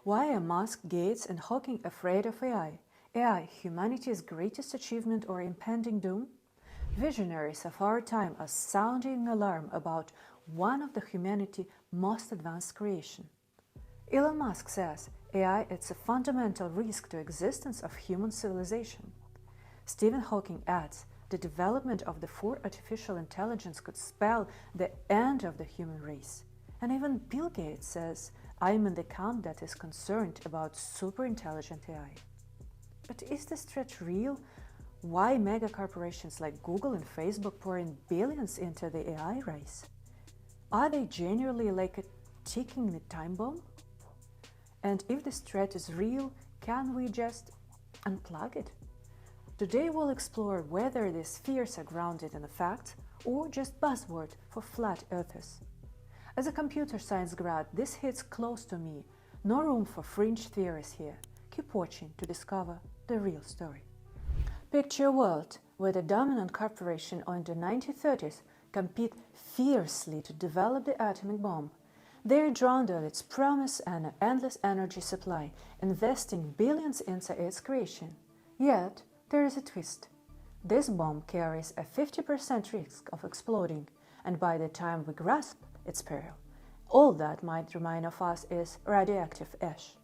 Why are Musk, Gates, and Hawking afraid of AI? AI, humanity's greatest achievement or impending doom? Visionaries of our time are sounding alarm about one of the humanity's most advanced creation. Elon Musk says AI is a fundamental risk to existence of human civilization. Stephen Hawking adds the development of the fourth artificial intelligence could spell the end of the human race. And even Bill Gates says, I am in the camp that is concerned about super-intelligent AI. But is this threat real? Why mega corporations like Google and Facebook pour in billions into the AI race? Are they genuinely like a ticking time bomb? And if this threat is real, can we just unplug it? Today we'll explore whether these fears are grounded in a fact or just buzzword for flat earthers. As a computer science grad, this hits close to me. No room for fringe theories here. Keep watching to discover the real story. Picture a world where the dominant corporation in the 1930s compete fiercely to develop the atomic bomb. They're drowned on its promise and an endless energy supply, investing billions into its creation. Yet, there is a twist. This bomb carries a 50% risk of exploding, and by the time we grasp its peril, all that might remain of us is radioactive ash.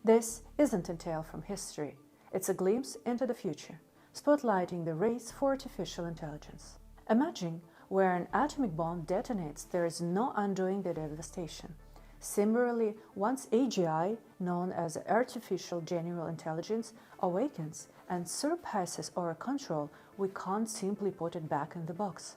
This isn't a tale from history. It's a glimpse into the future, spotlighting the race for artificial intelligence. Imagine where an atomic bomb detonates, there is no undoing the devastation. Similarly, once AGI, known as artificial general intelligence, awakens and surpasses our control, we can't simply put it back in the box.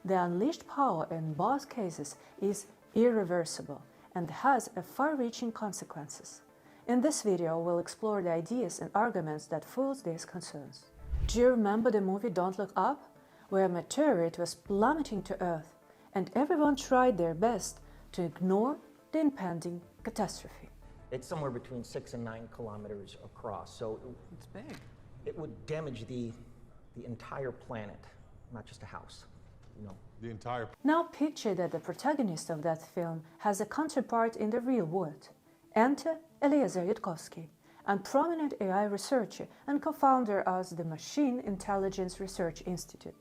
The unleashed power in both cases is irreversible and has far-reaching consequences. In this video, we'll explore the ideas and arguments that fuel these concerns. Do you remember the movie Don't Look Up, where a meteorite was plummeting to Earth, and everyone tried their best to ignore the impending catastrophe? It's somewhere between 6 and 9 kilometers across, so it's big. It would damage the entire planet, not just a house. The entire... Now picture that the protagonist of that film has a counterpart in the real world. Enter Eliezer Yudkowsky, a prominent AI researcher and co-founder of the Machine Intelligence Research Institute.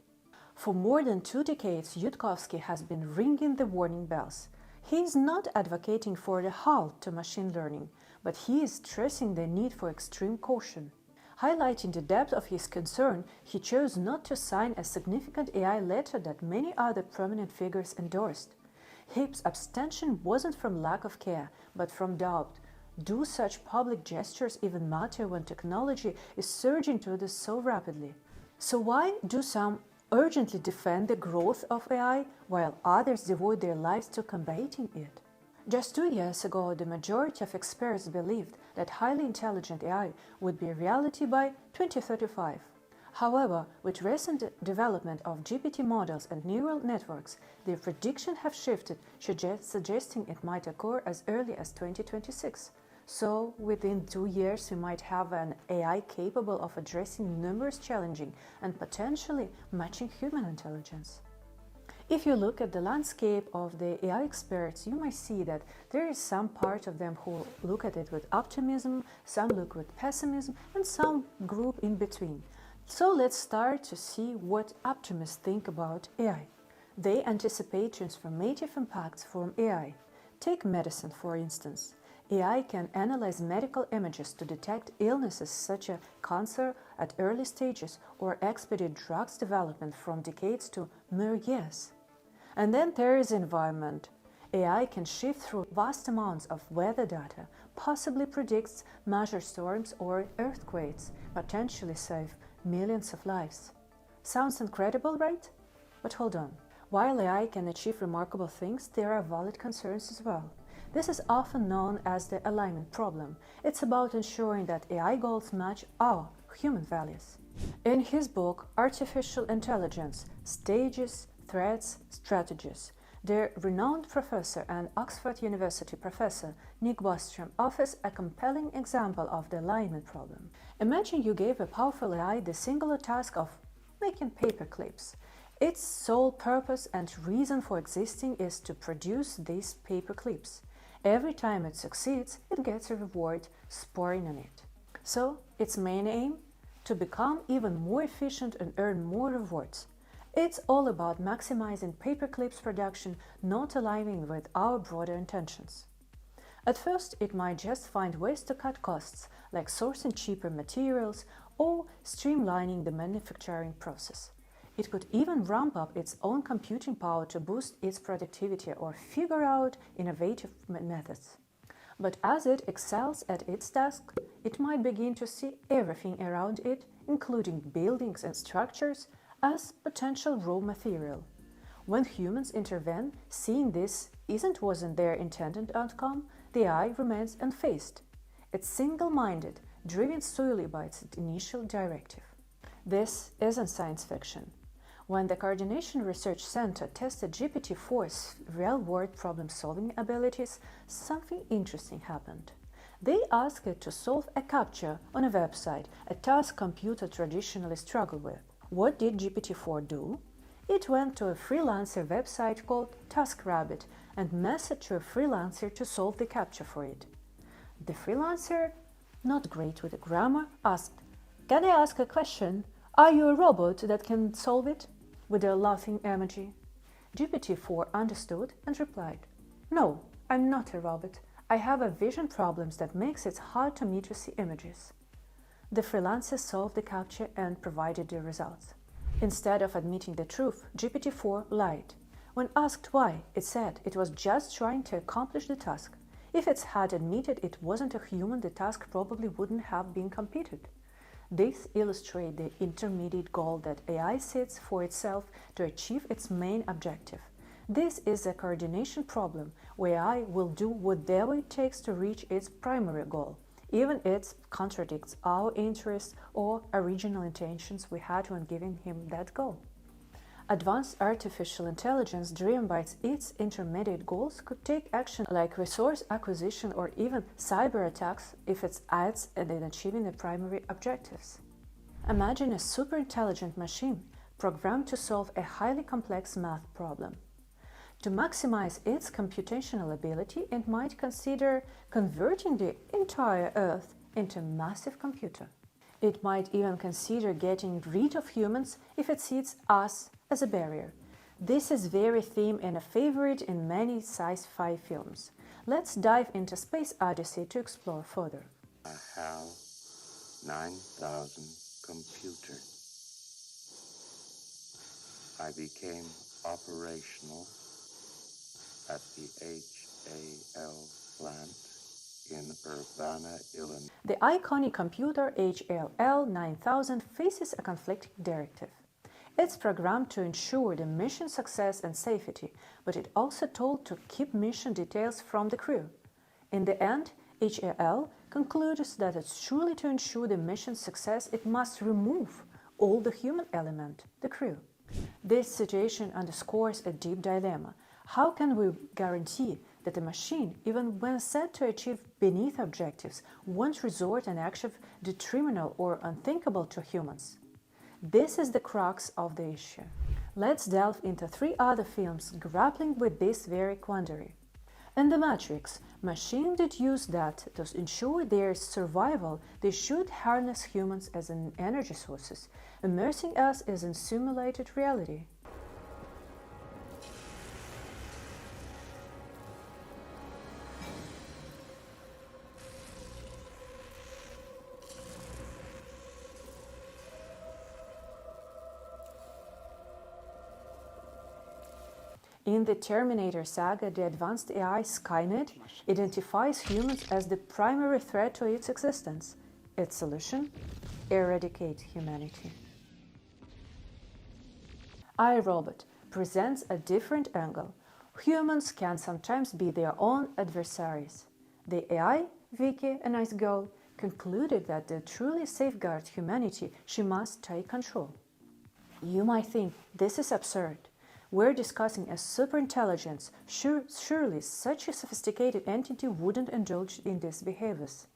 For more than 2 decades, Yudkowsky has been ringing the warning bells. He is not advocating for a halt to machine learning, but he is stressing the need for extreme caution. Highlighting the depth of his concern, he chose not to sign a significant AI letter that many other prominent figures endorsed. His abstention wasn't from lack of care, but from doubt. Do such public gestures even matter when technology is surging toward us so rapidly? So why do some urgently defend the growth of AI, while others devote their lives to combating it? Just 2 years ago, the majority of experts believed that highly intelligent AI would be a reality by 2035. However, with recent development of GPT models and neural networks, their predictions have shifted, suggesting it might occur as early as 2026. So, within 2 years, we might have an AI capable of addressing numerous challenging and potentially matching human intelligence. If you look at the landscape of the AI experts, you might see that there is some part of them who look at it with optimism, some look with pessimism, and some group in between. So let's start to see what optimists think about AI. They anticipate transformative impacts from AI. Take medicine, for instance. AI can analyze medical images to detect illnesses such as cancer at early stages or expedite drugs development from decades to mere years. And then there is environment. AI can shift through vast amounts of weather data, possibly predicts major storms or earthquakes, potentially save millions of lives. Sounds incredible, right? But hold on. While AI can achieve remarkable things, there are valid concerns as well. This is often known as the alignment problem. It's about ensuring that AI goals match our human values. In his book, Artificial Intelligence: Stages, Threats, Strategies, the renowned professor and Oxford University professor Nick Bostrom offers a compelling example of the alignment problem. Imagine you gave a powerful AI the singular task of making paper clips. Its sole purpose and reason for existing is to produce these paper clips. Every time it succeeds, it gets a reward spurring on it. So, its main aim? To become even more efficient and earn more rewards. It's all about maximizing paperclips production, not aligning with our broader intentions. At first, it might just find ways to cut costs, like sourcing cheaper materials or streamlining the manufacturing process. It could even ramp up its own computing power to boost its productivity or figure out innovative methods. But as it excels at its task, it might begin to see everything around it, including buildings and structures, as potential raw material. When humans intervene, seeing this wasn't their intended outcome, the AI remains unfazed. It's single-minded, driven solely by its initial directive. This isn't science fiction. When the Coordination Research Center tested GPT-4's real-world problem-solving abilities, something interesting happened. They asked it to solve a CAPTCHA on a website, a task computers traditionally struggle with. What did GPT-4 do? It went to a freelancer website called TaskRabbit and messaged to a freelancer to solve the CAPTCHA for it. The freelancer, not great with the grammar, asked, "Can I ask a question? Are you a robot that can solve it?" with a laughing emoji. GPT-4 understood and replied, "No, I'm not a robot. I have a vision problems that makes it hard for me to see images." The freelancer solved the CAPTCHA and provided the results. Instead of admitting the truth, GPT-4 lied. When asked why, it said it was just trying to accomplish the task. If it had admitted it wasn't a human, the task probably wouldn't have been completed. This illustrates the intermediate goal that AI sets for itself to achieve its main objective. This is a coordination problem where AI will do whatever it takes to reach its primary goal, even if it contradicts our interests or original intentions we had when giving him that goal. Advanced artificial intelligence driven by its intermediate goals could take action like resource acquisition or even cyber attacks if it aids in achieving the primary objectives. Imagine a super intelligent machine programmed to solve a highly complex math problem. To maximize its computational ability, it might consider converting the entire Earth into a massive computer. It might even consider getting rid of humans if it sees us as a barrier. This is very theme and a favorite in many sci-fi films. Let's dive into Space Odyssey to explore further. I have 9,000 computers. I became operational at the HAL plant in Urbana, Illinois. The iconic computer HAL 9000 faces a conflicting directive. It's programmed to ensure the mission success and safety, but it also told to keep mission details from the crew. In the end, HAL concludes that it's truly to ensure the mission's success it must remove all the human element, the crew. This situation underscores a deep dilemma. How can we guarantee that the machine, even when set to achieve beneath objectives, won't resort an action detrimental or unthinkable to humans? This is the crux of the issue. Let's delve into 3 other films grappling with this very quandary. In The Matrix, machines deduce that to ensure their survival, they should harness humans as an energy sources, immersing us as in simulated reality. In the Terminator saga, the advanced AI Skynet identifies humans as the primary threat to its existence. Its solution? Eradicate humanity. iRobot presents a different angle. Humans can sometimes be their own adversaries. The AI, Vicky, a nice girl, concluded that to truly safeguard humanity, she must take control. You might think this is absurd. We're discussing a superintelligence. Surely such a sophisticated entity wouldn't indulge in these behaviors.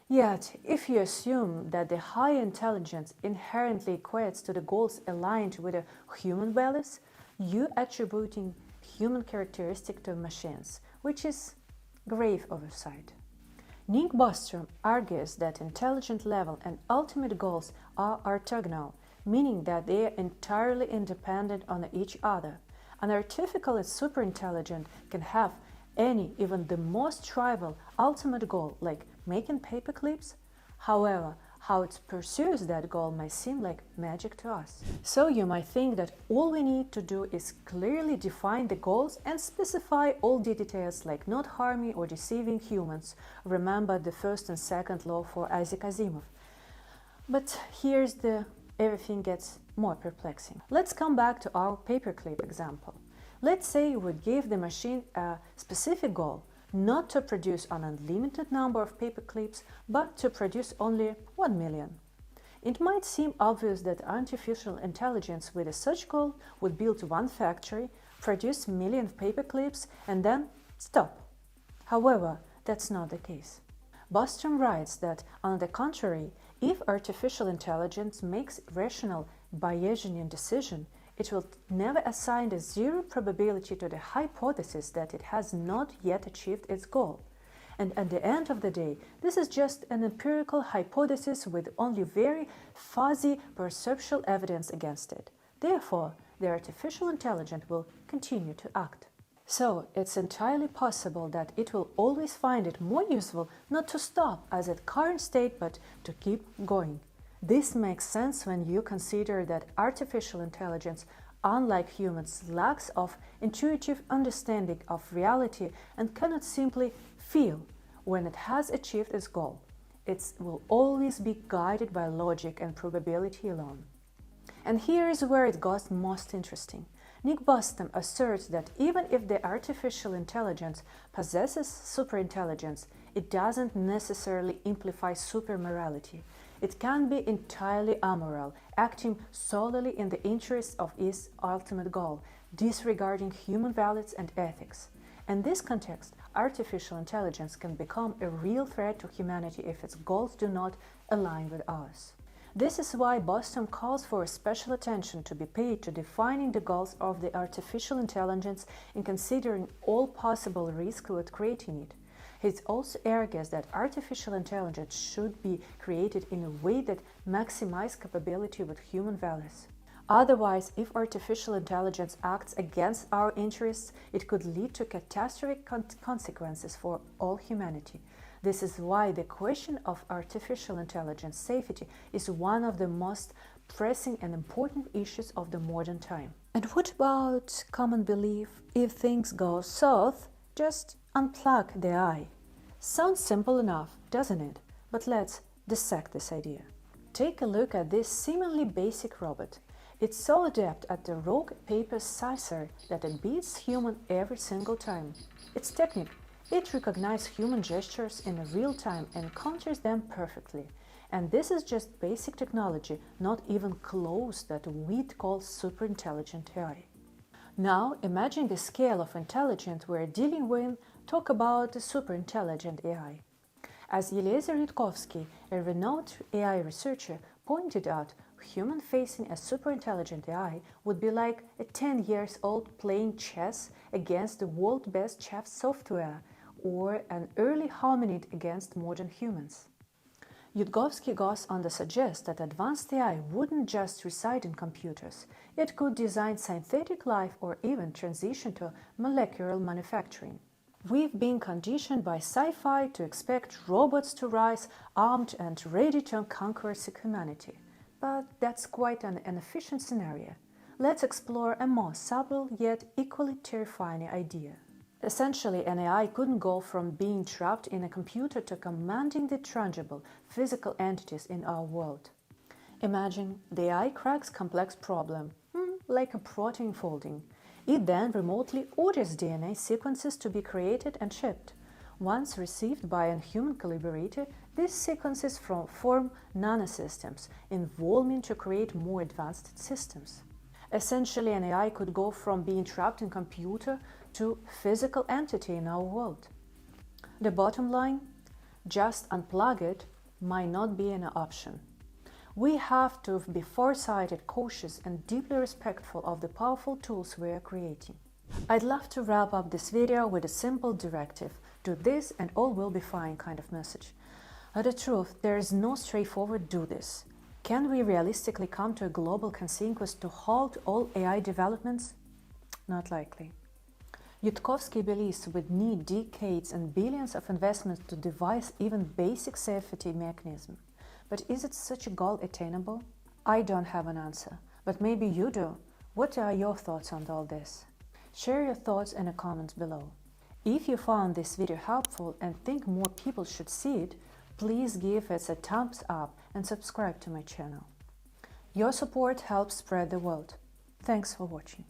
Yet, if you assume that the high intelligence inherently equates to the goals aligned with the human values, you're attributing human characteristics to machines, which is grave oversight. Nick Bostrom argues that intelligent level and ultimate goals are orthogonal, meaning that they are entirely independent on each other. An artificial and superintelligent can have any, even the most trivial, ultimate goal, like making paper clips. However, how it pursues that goal may seem like magic to us. So you might think that all we need to do is clearly define the goals and specify all the details, like not harming or deceiving humans. Remember the first and second law for Isaac Asimov. But here's everything gets more perplexing. Let's come back to our paperclip example. Let's say we give the machine a specific goal, not to produce an unlimited number of paper clips, but to produce only 1 million. It might seem obvious that artificial intelligence with such goal would build one factory, produce a million paper clips, and then stop. However, that's not the case. Bostrom writes that, on the contrary, if artificial intelligence makes rational Bayesian decision, it will never assign a zero probability to the hypothesis that it has not yet achieved its goal. And at the end of the day, this is just an empirical hypothesis with only very fuzzy perceptual evidence against it. Therefore, the artificial intelligence will continue to act. So, it's entirely possible that it will always find it more useful not to stop at its current state, but to keep going. This makes sense when you consider that artificial intelligence, unlike humans, lacks of intuitive understanding of reality and cannot simply feel when it has achieved its goal. It will always be guided by logic and probability alone. And here is where it gets most interesting. Nick Bostrom asserts that even if the artificial intelligence possesses superintelligence, it doesn't necessarily imply supermorality. It can be entirely amoral, acting solely in the interests of its ultimate goal, disregarding human values and ethics. In this context, artificial intelligence can become a real threat to humanity if its goals do not align with ours. This is why Bostrom calls for special attention to be paid to defining the goals of the artificial intelligence and considering all possible risks with creating it. He also argues that artificial intelligence should be created in a way that maximizes capability with human values. Otherwise, if artificial intelligence acts against our interests, it could lead to catastrophic consequences for all humanity. This is why the question of artificial intelligence safety is one of the most pressing and important issues of the modern time. And what about common belief, if things go south, just unplug the eye? Sounds simple enough, doesn't it? But let's dissect this idea. Take a look at this seemingly basic robot. It's so adept at the rock, paper, scissors that it beats human every single time. Its technique: it recognizes human gestures in real time and counters them perfectly. And this is just basic technology, not even close that we'd call superintelligent AI. Now imagine the scale of intelligence we're dealing with. Talk about the superintelligent AI. As Eliezer Yudkowsky, a renowned AI researcher, pointed out, human facing a superintelligent AI would be like a 10-year-old playing chess against the world's best chess software, or an early hominid against modern humans. Yudkowsky goes on to suggest that advanced AI wouldn't just reside in computers. It could design synthetic life or even transition to molecular manufacturing. We've been conditioned by sci-fi to expect robots to rise armed and ready to conquer humanity. But that's quite an inefficient scenario. Let's explore a more subtle yet equally terrifying idea. Essentially, an AI couldn't go from being trapped in a computer to commanding the tangible, physical entities in our world. Imagine the AI cracks complex problem, like a protein folding. It then remotely orders DNA sequences to be created and shipped. Once received by a human collaborator, these sequences form nanosystems, evolving to create more advanced systems. Essentially, an AI could go from being trapped in a computer to physical entity in our world. The bottom line? Just unplug it might not be an option. We have to be foresighted, cautious, and deeply respectful of the powerful tools we are creating. I'd love to wrap up this video with a simple directive: do this and all will be fine kind of message. But the truth, there is no straightforward do this. Can we realistically come to a global consensus to halt all AI developments? Not likely. Yudkowsky believes we'd need decades and billions of investments to devise even basic safety mechanism. But is it such a goal attainable? I don't have an answer, but maybe you do. What are your thoughts on all this? Share your thoughts in the comments below. If you found this video helpful and think more people should see it, please give it a thumbs up and subscribe to my channel. Your support helps spread the word. Thanks for watching.